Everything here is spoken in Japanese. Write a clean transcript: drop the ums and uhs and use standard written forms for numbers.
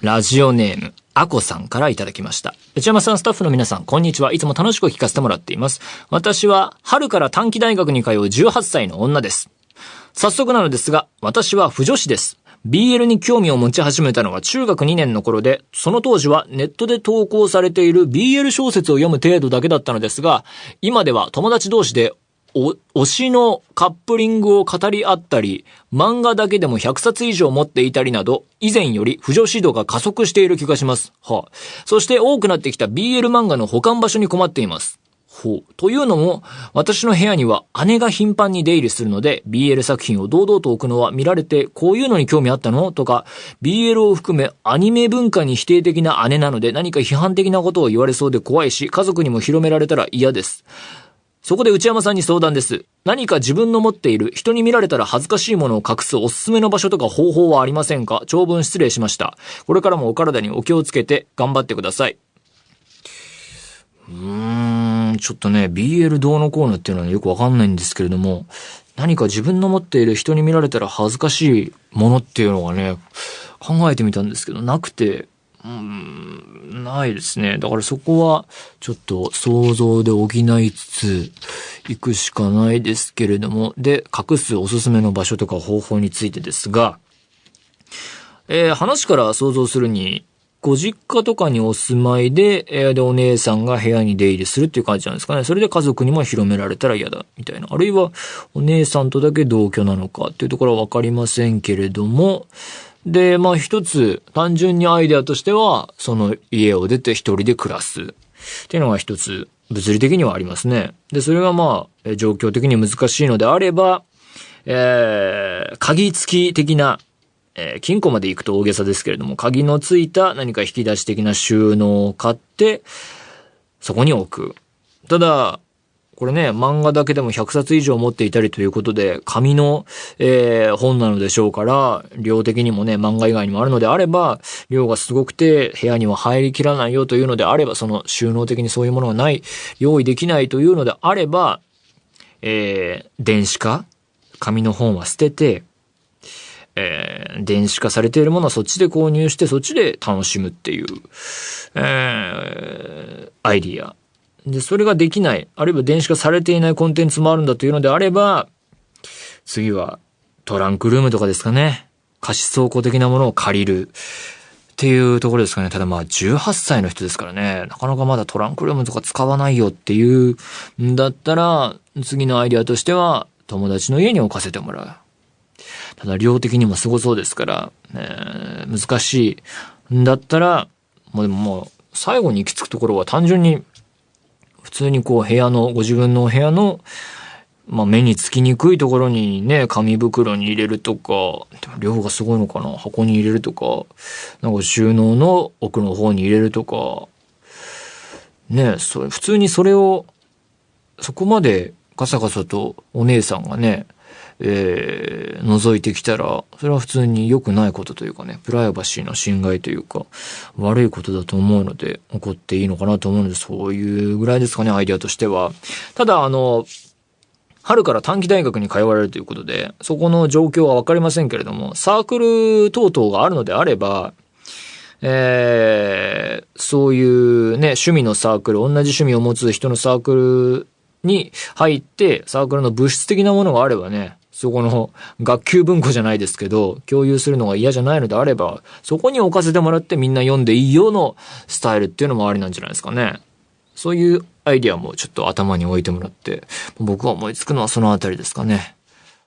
ラジオネーム、あこさんからいただきました。内山さん、スタッフの皆さん、こんにちは。いつも楽しく聞かせてもらっています。私は、春から短期大学に通う18歳の女です。早速なのですが、私は腐女子です。BL に興味を持ち始めたのは中学2年の頃で、その当時はネットで投稿されている BL 小説を読む程度だけだったのですが、今では友達同士で推しのカップリングを語り合ったり、漫画だけでも100冊以上持っていたりなど、以前より腐女子度が加速している気がします。そして多くなってきた BL 漫画の保管場所に困っています。というのも、私の部屋には姉が頻繁に出入りするので、BL 作品を堂々と置くのは見られて、こういうのに興味あったのとか、BL を含めアニメ文化に否定的な姉なので何か批判的なことを言われそうで怖いし、家族にも広められたら嫌です。そこで内山さんに相談です。何か自分の持っている人に見られたら恥ずかしいものを隠すおすすめの場所とか方法はありませんか？長文失礼しました。これからもお体にお気をつけて頑張ってください。ちょっとね、BL どうのこうのっていうのはよくわかんないんですけれども、何か自分の持っている人に見られたら恥ずかしいものっていうのがね、考えてみたんですけど、なくて、ないですね。だからそこはちょっと想像で補いつつ行くしかないですけれども、で、隠すおすすめの場所とか方法についてですが、話から想像するに、ご実家とかにお住まいで、お姉さんが部屋に出入りするっていう感じなんですかね。それで家族にも広められたら嫌だ、みたいな。あるいは、お姉さんとだけ同居なのかっていうところはわかりませんけれども、で、一つ、単純にアイデアとしては、その家を出て一人で暮らす。っていうのが一つ、物理的にはありますね。で、それが状況的に難しいのであれば、鍵付き的な、金庫まで行くと大げさですけれども、鍵のついた何か引き出し的な収納を買って、そこに置く。ただ、これね、漫画だけでも100冊以上持っていたりということで、紙の、本なのでしょうから、量的にもね、漫画以外にもあるのであれば、量がすごくて部屋には入りきらないよというのであれば、その収納的にそういうものがない、用意できないというのであれば、電子化？紙の本は捨てて、電子化されているものはそっちで購入してそっちで楽しむっていう、アイディア。で、それができない、あるいは電子化されていないコンテンツもあるんだというのであれば、次はトランクルームとかですかね。貸し倉庫的なものを借りるっていうところですかね。ただ18歳の人ですからね。なかなかまだトランクルームとか使わないよっていうんだったら、次のアイディアとしては友達の家に置かせてもらう。ただ量的にもすごそうですから、難しいんだったら、でも最後に行き着くところは単純に普通にご自分の部屋の、目につきにくいところにね、紙袋に入れるとか、量がすごいのかな、箱に入れるとか、なんか収納の奥の方に入れるとか、ね、普通にそれを、そこまでガサガサとお姉さんがね、覗いてきたら、それは普通に良くないことというかね、プライバシーの侵害というか、悪いことだと思うので、怒っていいのかなと思うので、そういうぐらいですかね、アイデアとしては。ただ、春から短期大学に通われるということで、そこの状況はわかりませんけれども、サークル等々があるのであれば、そういうね、趣味のサークル、同じ趣味を持つ人のサークルに入って、サークルの物質的なものがあればね、そこの学級文庫じゃないですけど、共有するのが嫌じゃないのであれば、そこに置かせてもらってみんな読んでいいよのスタイルっていうのもありなんじゃないですかね。そういうアイディアもちょっと頭に置いてもらって、僕が思いつくのはそのあたりですかね。